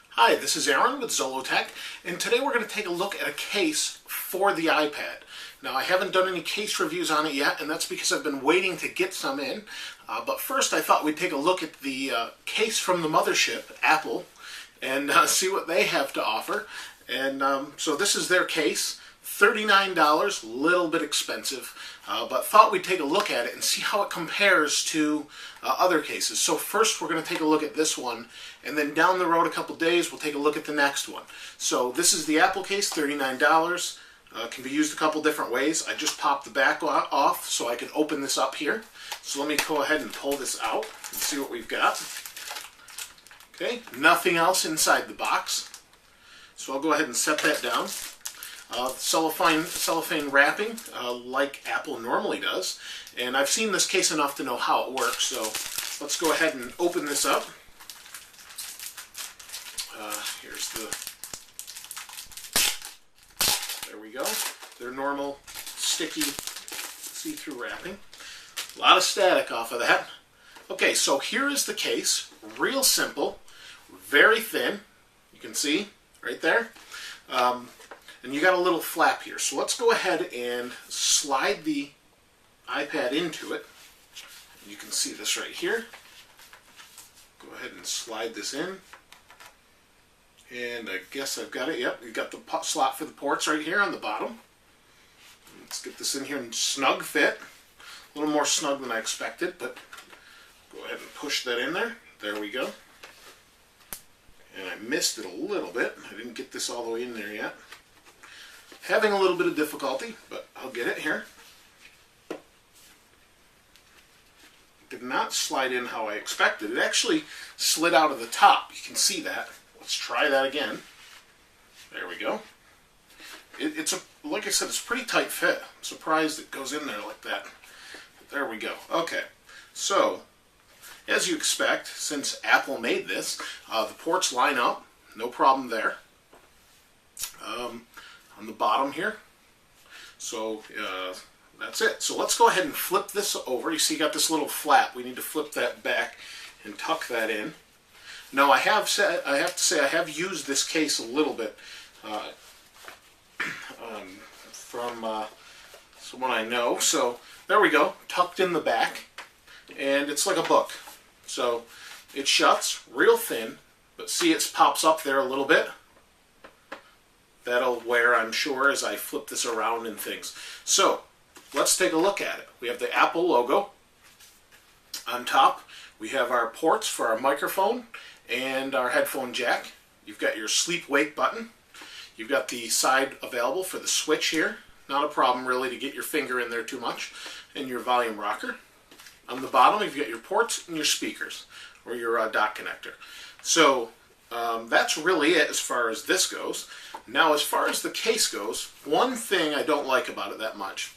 Hi, this is Aaron with Zollotech, and today we're going to take a look at a case for the iPad. Now, I haven't done any case reviews on it yet, and that's because I've been waiting to get some in. But first, I thought we'd take a look at the case from the mothership, Apple, and see what they have to offer. And so this is their case. $39, a little bit expensive, but thought we'd take a look at it and see how it compares to other cases. So first we're going to take a look at this one, and then down the road a couple days we'll take a look at the next one. So this is the Apple case, $39. Can be used a couple different ways. I just popped the back off so I can open this up here. So let me go ahead and pull this out and see what we've got. Okay, nothing else inside the box. So I'll go ahead and set that down. Cellophane wrapping, like Apple normally does. And I've seen this case enough to know how it works, so let's go ahead and open this up. Here's there we go. Their normal sticky see-through wrapping. A lot of static off of that. Okay, so here is the case. Real simple, very thin. You can see right there. And you got a little flap here. So let's go ahead and slide the iPad into it. You can see this right here. Go ahead and slide this in. And I guess I've got it. Yep, you got the slot for the ports right here on the bottom. Let's get this in here in snug fit. A little more snug than I expected, but go ahead and push that in there. There we go. And I missed it a little bit. I didn't get this all the way in there yet. Having a little bit of difficulty, but I'll get it here. Did not slide in how I expected. It actually slid out of the top. You can see that. Let's try that again. There we go. It's like I said, it's a pretty tight fit. I'm surprised it goes in there like that. But there we go. Okay, so as you expect, since Apple made this, the ports line up. No problem there. On the bottom here. So that's it. So let's go ahead and flip this over. You see you got this little flap. We need to flip that back and tuck that in. Now I have to say I have used this case a little bit from someone I know. So there we go, tucked in the back, and it's like a book. So it shuts real thin, but see it pops up there a little bit. That'll wear, I'm sure, as I flip this around and things. So let's take a look at it. We have the Apple logo on top. We have our ports for our microphone and our headphone jack. You've got your sleep-wake button. You've got the side available for the switch here. Not a problem really to get your finger in there too much. And your volume rocker. On the bottom, you've got your ports and your speakers, or your dock connector. So that's really it as far as this goes. Now, as far as the case goes, one thing I don't like about it that much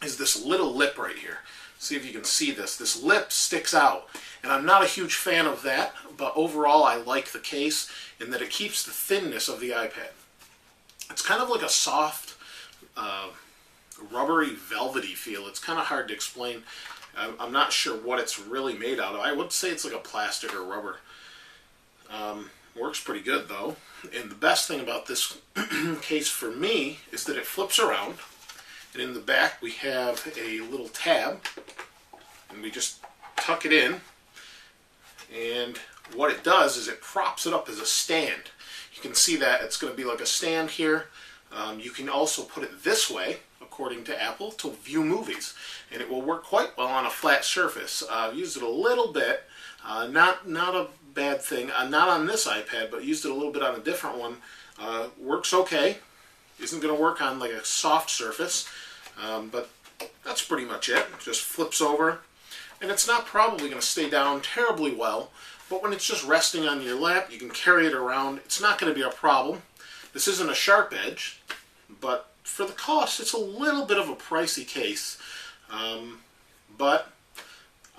is this little lip right here. See if you can see this. This lip sticks out, and I'm not a huge fan of that, but overall I like the case in that it keeps the thinness of the iPad. It's kind of like a soft, rubbery, velvety feel. It's kind of hard to explain. I'm not sure what it's really made out of. I would say it's like a plastic or rubber. Works pretty good though. And the best thing about this case for me is that it flips around, and in the back we have a little tab, and we just tuck it in, and what it does is it props it up as a stand. You can see that it's going to be like a stand here. You can also put it this way, according to Apple, to view movies, and it will work quite well on a flat surface. I've used it a little bit, not a bad thing, not on this iPad, but used it a little bit on a different one. Works okay. Isn't going to work on like a soft surface, but that's pretty much it. Just flips over, and it's not probably going to stay down terribly well, but when it's just resting on your lap, you can carry it around. It's not going to be a problem. This isn't a sharp edge, but for the cost, it's a little bit of a pricey case, but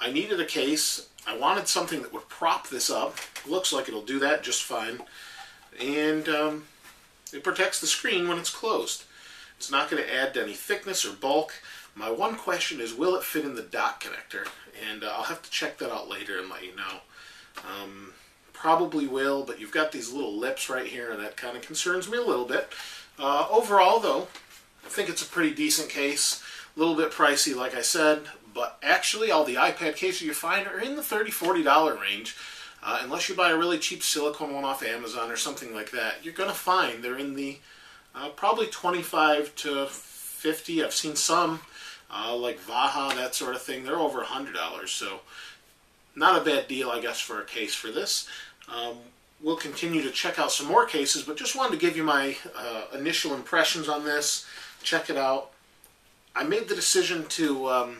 I needed a case. I wanted something that would prop this up. Looks like it'll do that just fine. And it protects the screen when it's closed. It's not going to add to any thickness or bulk, My one question is, will it fit in the dock connector? And I'll have to check that out later and let you know. Probably will, but you've got these little lips right here, and that kind of concerns me a little bit. Overall, though, I think it's a pretty decent case. A little bit pricey, like I said, but actually all the iPad cases you find are in the $30, $40 range. Unless you buy a really cheap silicone one off Amazon or something like that, you're going to find they're in the probably 25 to 50. I've seen some, like Vaha, that sort of thing. They're over $100, so not a bad deal, I guess, for a case for this. We'll continue to check out some more cases, but just wanted to give you my initial impressions on this. Check it out. I made the decision to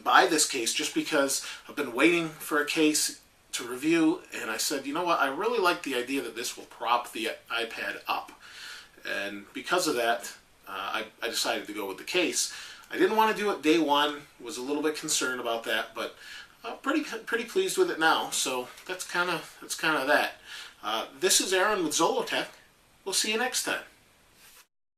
buy this case just because I've been waiting for a case to review, and I said, you know what, I really like the idea that this will prop the iPad up. And because of that, I decided to go with the case. I didn't want to do it day one, was a little bit concerned about that, but pretty pleased with it now. So that's kind of that. This is Aaron with Zollotech. We'll see you next time.